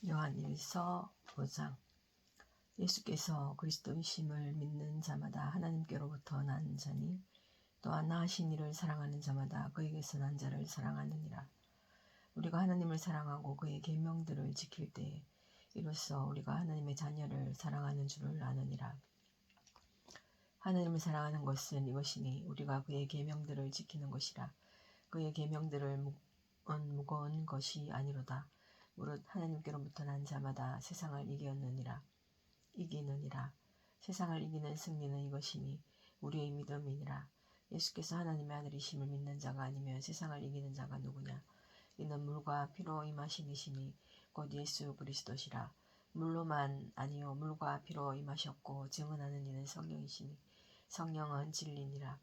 요한일서 5장. 예수께서 그리스도이심을 믿는 자마다 하나님께로부터 난 자니 또한 낳으신 이를 사랑하는 자마다 그에게서 난 자를 사랑하느니라. 우리가 하나님을 사랑하고 그의 계명들을 지킬 때에 이로써 우리가 하나님의 자녀를 사랑하는 줄을 아느니라. 하나님을 사랑하는 것은 이것이니 우리가 그의 계명들을 지키는 것이라. 그의 계명들은 무거운 것이 아니로다. 무릇 하나님께로부터 난 자마다 세상을 이기느니라. 세상을 이기는 승리는 이것이니 우리의 믿음이니라. 예수께서 하나님의 아들이심을 믿는 자가 아니면 세상을 이기는 자가 누구냐? 이는 물과 피로 임하신 이시니 곧 예수 그리스도시라. 물로만 아니요 물과 피로 임하셨고 증언하는 이는 성령이시니 성령은 진리니라.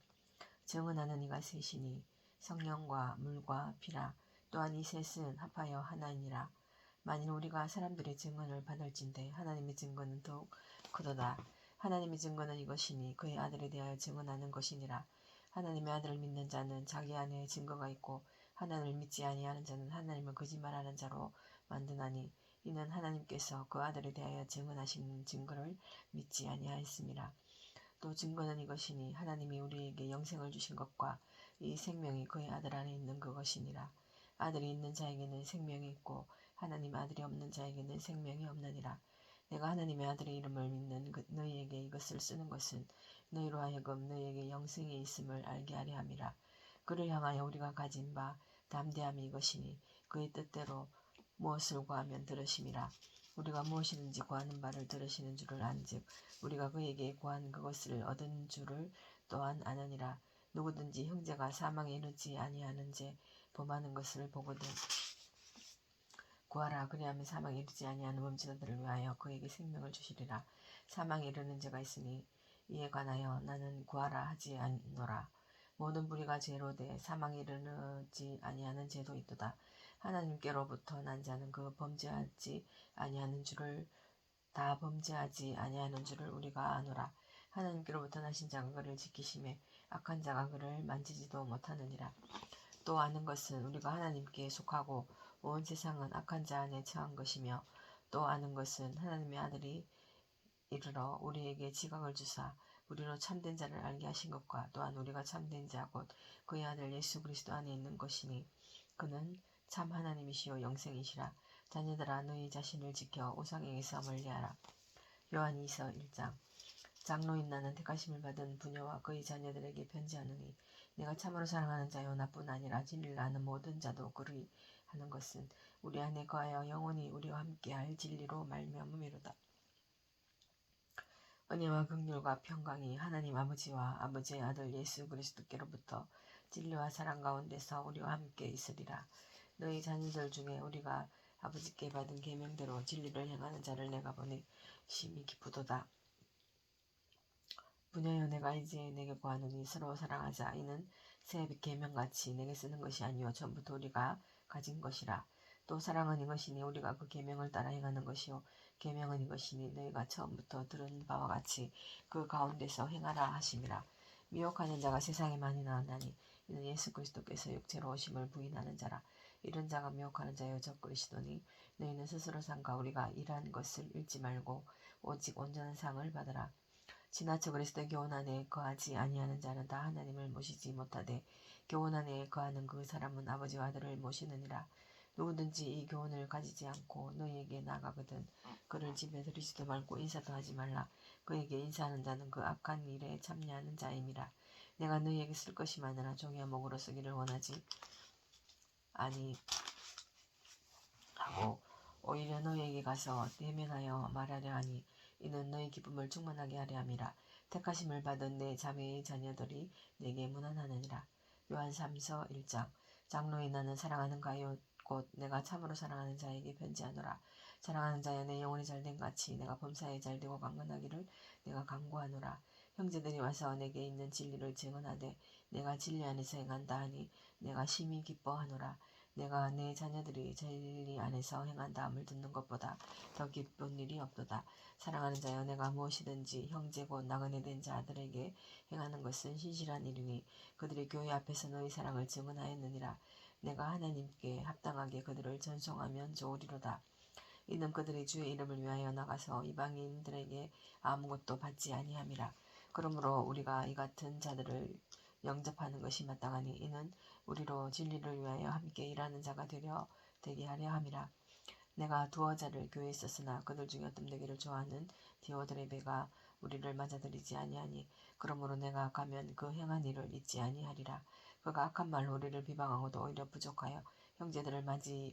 증언하는 이가 셋이니 성령과 물과 피라. 또한 이 셋은 합하여 하나이니라. 만일 우리가 사람들의 증언을 받을진대 하나님의 증거는 더욱 크도다. 하나님의 증거는 이것이니 그의 아들에 대하여 증언하는 것이니라. 하나님의 아들을 믿는 자는 자기 안에 증거가 있고 하나님을 믿지 아니하는 자는 하나님을 거짓말하는 자로 만드나니 이는 하나님께서 그 아들에 대하여 증언하신 증거를 믿지 아니하였습니다. 또 증거는 이것이니 하나님이 우리에게 영생을 주신 것과 이 생명이 그의 아들 안에 있는 그것이니라. 아들이 있는 자에게는 생명이 있고 하나님 아들이 없는 자에게는 생명이 없느니라. 내가 하나님의 아들의 이름을 믿는 너희에게 이것을 쓰는 것은 너희로 하여금 너희에게 영생이 있음을 알게 하려 함이라. 그를 향하여 우리가 가진 바 담대함이 이것이니 그의 뜻대로 무엇을 구하면 들으심이라. 우리가 무엇이든지 구하는 바를 들으시는 줄을 안즉 우리가 그에게 구한 그것을 얻은 줄을 또한 아느니라. 누구든지 형제가 사망에 이르지 아니하는 제 범하는 것을 보거든 구하라. 그리하면 사망에 이르지 아니하는 범죄자들을 위하여 그에게 생명을 주시리라. 사망에 이르는 죄가 있으니 이에 관하여 나는 구하라 하지 않노라. 모든 불의가 죄로 돼 사망에 이르지 아니하는 죄도 있도다. 하나님께로부터 난 자는 그 범죄하지 아니하는 줄을 다 범죄하지 아니하는 줄을 우리가 아노라. 하나님께로부터 나신 자가 그를 지키심에 악한 자가 그를 만지지도 못하느니라. 또 아는 것은 우리가 하나님께 속하고 온 세상은 악한 자 안에 처한 것이며 또 아는 것은 하나님의 아들이 이르러 우리에게 지각을 주사 우리로 참된 자를 알게 하신 것과 또한 우리가 참된 자 곧 그의 아들 예수 그리스도 안에 있는 것이니 그는 참 하나님이시요 영생이시라. 자녀들아 너희 자신을 지켜 우상에게서 멀리하라. 요한이서 1장. 장로인 나는 택하심을 받은 부녀와 그의 자녀들에게 편지하노니 내가 참으로 사랑하는 자요 나뿐 아니라 진리를 아는 모든 자도 그리 하는 것은 우리 안에 거하여 영원히 우리와 함께할 진리로 말미암음이로다. 은혜와 긍휼과 평강이 하나님 아버지와 아버지의 아들 예수 그리스도께로부터 진리와 사랑 가운데서 우리와 함께 있으리라. 너희 자녀들 중에 우리가 아버지께 받은 계명대로 진리를 행하는 자를 내가 보니 심히 기쁘도다. 부녀여 내가 이제 내게 구하노니 서로 사랑하자. 이는 새 계명같이 내게 쓰는 것이 아니요 전부터 우리가 가진 것이라. 또 사랑은 이것이니 우리가 그 계명을 따라 행하는 것이요 계명은 이것이니 너희가 처음부터 들은 바와 같이 그 가운데서 행하라 하심이라. 미혹하는 자가 세상에 많이 나왔나니 이는 예수 그리스도께서 육체로 오심을 부인하는 자라. 이런 자가 미혹하는 자여 적 그리스도니 너희는 스스로 삼가 우리가 일한 것을 잃지 말고 오직 온전한 상을 받으라. 지나쳐 그리스도의 교훈 안에 거하지 아니하는 자는 다 하나님을 모시지 못하되 교훈 안에 거하는 그 사람은 아버지와 아들을 모시느니라. 누구든지 이 교훈을 가지지 않고 너희에게 나가거든 그를 집에 들이지도 말고 인사도 하지 말라. 그에게 인사하는 자는 그 악한 일에 참여하는 자임이라. 내가 너희에게 쓸 것이 많으나 종이와 목으로 쓰기를 원하지 아니하고 오히려 너희에게 가서 대면하여 말하려 하니 이는 너희 기쁨을 충만하게 하려 함이라. 택하심을 받은 내 자매의 자녀들이 내게 문안하느니라. 요한 3서 1장. 장로인 나는 사랑하는 가요 곧 내가 참으로 사랑하는 자에게 편지하노라. 사랑하는 자여 내 영혼이 잘된 같이 내가 범사에 잘되고 강건하기를 내가 간구하노라. 형제들이 와서 내게 있는 진리를 증언하되 내가 진리 안에서 행한다 하니 내가 심히 기뻐하노라. 내가 내 자녀들이 진리 안에서 행한다함을 듣는 것보다 더 기쁜 일이 없도다. 사랑하는 자여 내가 무엇이든지 형제 곧 나그네 된 자들에게 행하는 것은 신실한 일이니 그들이 교회 앞에서 너희 사랑을 증언하였느니라. 내가 하나님께 합당하게 그들을 전송하면 좋으리로다. 이는 그들이 주의 이름을 위하여 나가서 이방인들에게 아무것도 받지 아니함이라. 그러므로 우리가 이 같은 자들을 영접하는 것이 마땅하니 이는 우리로 진리를 위하여 함께 일하는 자가 되게 하려 함이라. 내가 두어 자를 교회에 있었으나 그들 중에 뜸되기를 좋아하는 디오드레베가 우리를 맞아들이지 아니하니 그러므로 내가 가면 그 행한 일을 잊지 아니하리라. 그가 악한 말로 우리를 비방하고도 오히려 부족하여 형제들을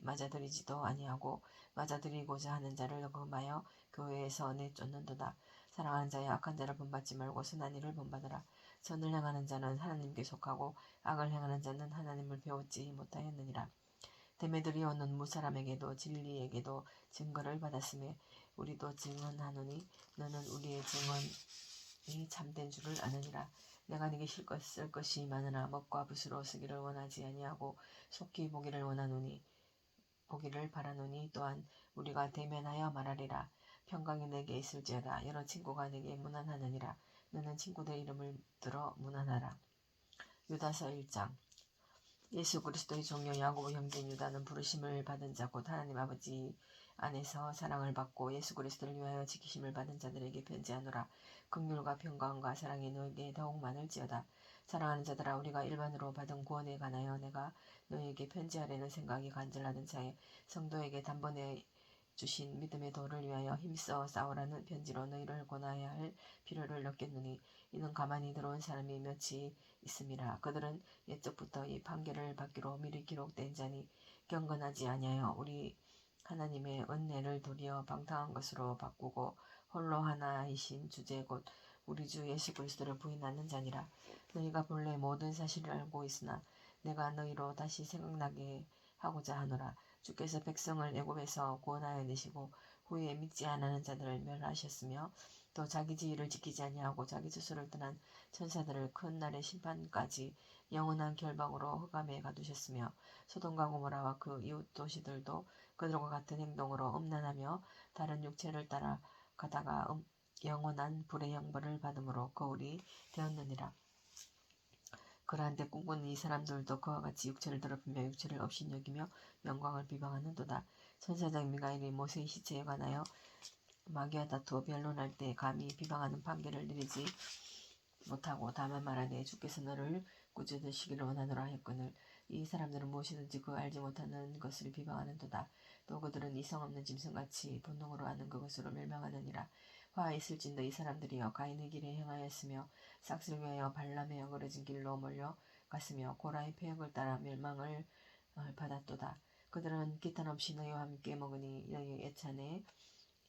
맞아들이지도 아니하고 맞아들이고자 하는 자를 금하여 교회에서 내쫓는도다. 사랑하는 자여 악한 자를 본받지 말고 선한 일을 본받으라. 선을 행하는 자는 하나님께 속하고 악을 행하는 자는 하나님을 배우지 못하였느니라. 데메드리오 는 무사람에게도 진리에게도 증거를 받았으며 우리도 증언하노니 너는 우리의 증언이 참된 줄을 아느니라. 내가 네게 쓸 것이 많으나 먹과 붓으로 쓰기를 원하지 아니하고 속히 보기를 바라노니 또한 우리가 대면하여 말하리라. 평강이 내게 있을지어다. 여러 친구가 내게 문안하느니라. 너는 친구들 이름을 들어 문안하라. 유다서 1장. 예수 그리스도의 종료 야고보 형제인 유다는 부르심을 받은 자 곧 하나님 아버지 안에서 사랑을 받고 예수 그리스도를 위하여 지키심을 받은 자들에게 편지하노라. 긍휼과 평강과 사랑이 너에게 더욱 많을지어다. 사랑하는 자들아, 우리가 일반으로 받은 구원에 관하여 내가 너에게 편지하려는 생각이 간절하던 차에 성도에게 단번에 주신 믿음의 도를 위하여 힘써 싸우라는 편지로 너희를 권하여야 할 필요를 느꼈느니 이는 가만히 들어온 사람이 몇이 있음이라. 그들은 옛적부터 이 판결을 받기로 미리 기록된 자니 경건하지 아니하여 우리 하나님의 은혜를 도리어 방탕한 것으로 바꾸고 홀로 하나이신 주제 곧 우리 주 예수 그리스도를 부인하는 자니라. 너희가 본래 모든 사실을 알고 있으나 내가 너희로 다시 생각나게 하고자 하노라. 주께서 백성을 애굽에서 구원하여 내시고 후에 믿지 않는 자들을 멸하셨으며 또 자기 지위를 지키지 아니하고 자기 스스로를 떠난 천사들을 큰 날의 심판까지 영원한 결박으로 흑암에 가두셨으며 소돔과 고모라와 그 이웃 도시들도 그들과 같은 행동으로 음란하며 다른 육체를 따라 가다가 영원한 불의 형벌을 받음으로 거울이 되었느니라. 그러한데 꿈꾸는 이 사람들도 그와 같이 육체를 더럽히며 육체를 업신여기며 영광을 비방하는도다. 천사장 미가엘이 모세의 시체에 관하여 마귀와 다투어 변론할 때 감히 비방하는 판결을 내리지 못하고 다만 말하되 주께서 너를 꾸짖으시기를 원하노라 했거늘 이 사람들은 무엇이든지 그 알지 못하는 것을 비방하는도다. 또 그들은 이성 없는 짐승같이 본능으로 아는 그것으로 멸망하느니라. 화 있을진도 이 사람들이여 가인의 길에 행하였으며 삭슬 위하여 발람의 어그러진 길로 몰려갔으며 고라의 폐역을 따라 멸망을 받았도다. 그들은 기탄 없이 너희와 함께 먹으니 너희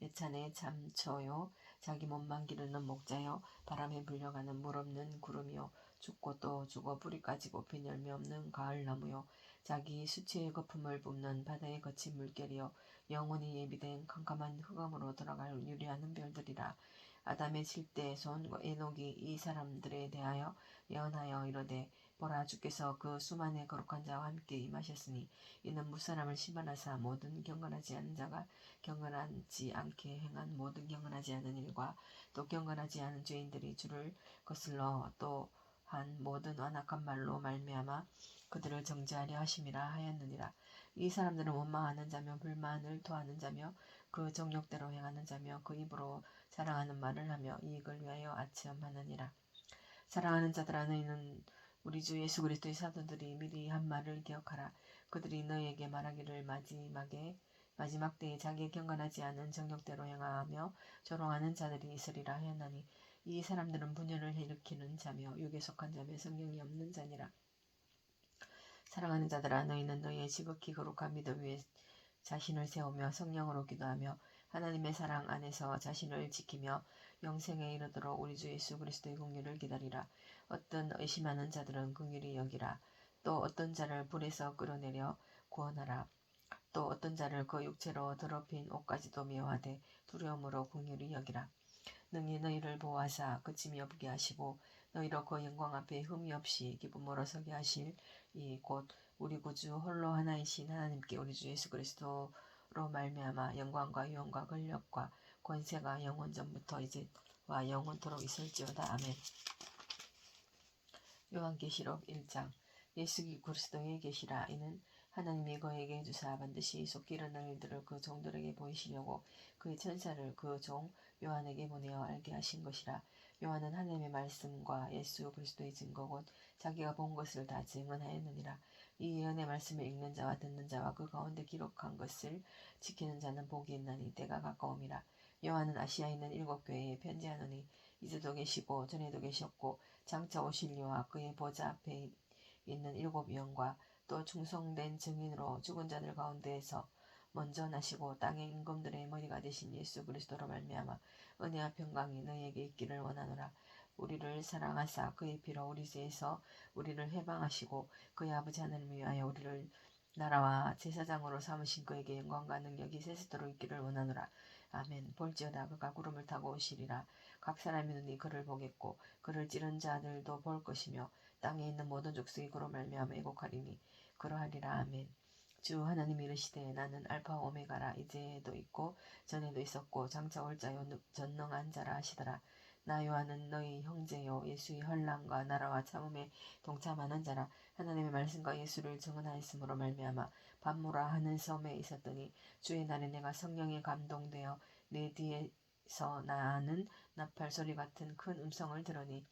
예찬에 참쳐요. 자기 몸만 기르는 목자요. 바람에 불려가는 물 없는 구름이요. 죽고 또 죽어 뿌리 까지고 핀 열매 없는 가을나무요. 자기 수치의 거품을 뿜는 바다의 거친 물결이요. 영원히 예비된 캄캄한 흑암으로 돌아갈 유리하는 별들이라. 아담의 7대 손 에녹이 이 사람들에 대하여 예언하여 이르되 보라 주께서 그 수만의 거룩한 자와 함께 임하셨으니 이는 무사람을 심판하사 모든 경건하지 않은 자가 경건하지 않게 행한 모든 경건하지 않은 일과 또 경건하지 않은 죄인들이 주를 거슬러 또 한 모든 완악한 말로 말미암아 그들을 정죄하려 하심이라 하였느니라. 이 사람들은 원망하는 자며 불만을 토하는 자며 그 정욕대로 행하는 자며 그 입으로 자랑하는 말을 하며 이익을 위하여 아첨하느니라. 사랑하는 자들아, 너희는 우리 주 예수 그리스도의 사도들이 미리 한 말을 기억하라. 그들이 너희에게 말하기를 마지막 때에 자기의 경건하지 않은 정욕대로 행하며 조롱하는 자들이 있으리라 하였나니 이 사람들은 분열을 일으키는 자며 육에 속한 자며 성령이 없는 자니라. 사랑하는 자들아, 너희는 너희의 지극히 거룩한 믿음 위에 자신을 세우며 성령으로 기도하며 하나님의 사랑 안에서 자신을 지키며 영생에 이르도록 우리 주 예수 그리스도의 긍휼을 기다리라. 어떤 의심하는 자들은 긍휼히 여기라. 또 어떤 자를 불에서 끌어내려 구원하라. 또 어떤 자를 그 육체로 더럽힌 옷까지도 미워하되 두려움으로 긍휼히 여기라. 능히 너희를 보호하사 그침이 없게 하시고 너희로 그 영광 앞에 흠이 없이 기쁨으로 서게 하실 이 곧 우리 구주 홀로 하나이신 하나님께 우리 주 예수 그리스도로 말미암아 영광과 유언과 권력과 권세가 영원 전부터 이제와 영원토록 있을지어다. 아멘. 요한계시록 1장. 예수 그리스도의 계시라. 이는 하나님이 그에게 주사 반드시 속기르는 일들을 그 종들에게 보이시려고 그의 천사를 그 종 요한에게 보내어 알게 하신 것이라. 요한은 하나님의 말씀과 예수 그리스도의 증거 곧 자기가 본 것을 다 증언하였느니라. 이 예언의 말씀을 읽는 자와 듣는 자와 그 가운데 기록한 것을 지키는 자는 복이 있나니 때가 가까움이라. 요한은 아시아에 있는 7교회에 편지하노니 이제도 계시고 전에도 계셨고 장차 오실 이와 그의 보좌 앞에 있는 7영과 또 충성된 증인으로 죽은 자들 가운데에서 먼저 나시고 땅의 임금들의 머리가 되신 예수 그리스도로 말미암아 은혜와 평강이 너희에게 있기를 원하노라. 우리를 사랑하사 그의 피로 우리 죄에서 우리를 해방하시고 그의 아버지 하나님을 위하여 우리를 나라와 제사장으로 삼으신 그에게 영광과 능력이 세세토록 있기를 원하노라. 아멘. 볼지어다 그가 구름을 타고 오시리라. 각 사람의 눈이 그를 보겠고 그를 찌른 자들도 볼 것이며 땅에 있는 모든 족속이 그로 말미암아 애곡하리니 그러하리라. 아멘. 주 하나님이 이르시되 나는 알파와 오메가라. 이제도 있고 전에도 있었고 장차 올 자요 전능한 자라 하시더라. 나 요한은 너희 형제요 예수의 환난과 나라와 참음에 동참하는 자라. 하나님의 말씀과 예수를 증언하였으므로 말미암아 반모라 하는 섬에 있었더니 주의 날에 내가 성령에 감동되어 내 뒤에서 나는 나팔 소리 같은 큰 음성을 들으니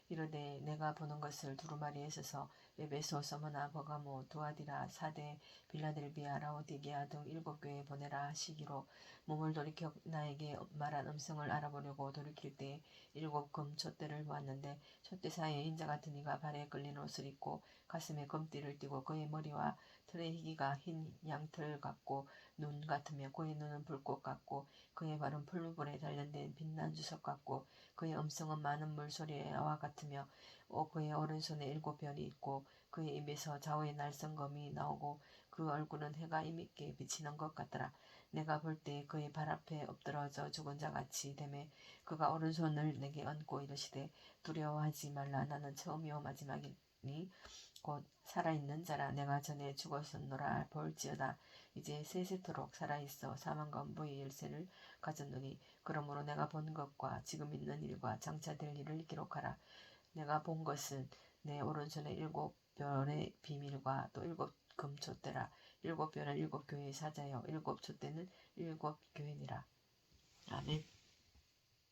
이르되 내가 보는 것을 두루마리에 서서 에베소, 서머나, 버가모, 두아디라, 사데, 빌라델비아, 라오디게아 등 7교회에 보내라 하시기로 몸을 돌이켜 나에게 말한 음성을 알아보려고 돌이킬 때에 7금 촛대를 보았는데 촛대 사이에 인자 같은 이가 발에 끌린 옷을 입고 가슴에 금띠를 띠고 그의 머리와 털의 희기가 흰 양털 같고 눈 같으며 그의 눈은 불꽃 같고 그의 발은 풀무불에 단련된 빛난 주석 같고 그의 음성은 많은 물소리와 같으며 그의 오른손에 7별이 있고 그의 입에서 좌우의 날성검이 나오고 그 얼굴은 해가 임있게 비치는 것 같더라. 내가 볼 때 그의 발 앞에 엎드러져 죽은 자같이 되매 그가 오른손을 내게 얹고 이르시되 두려워하지 말라. 나는 처음이요 마지막이니 곧 살아있는 자라. 내가 전에 죽었었노라. 볼지어다 이제 세세토록 살아있어 사망과 음부의 열쇠를 가졌노니 그러므로 내가 본 것과 지금 있는 일과 장차 될 일을 기록하라. 내가 본 것은 내 오른손에 7별의 비밀과 또 7금촛대라. 7별은 7교회의 사자여 7촛대는 7교회니라. 아멘.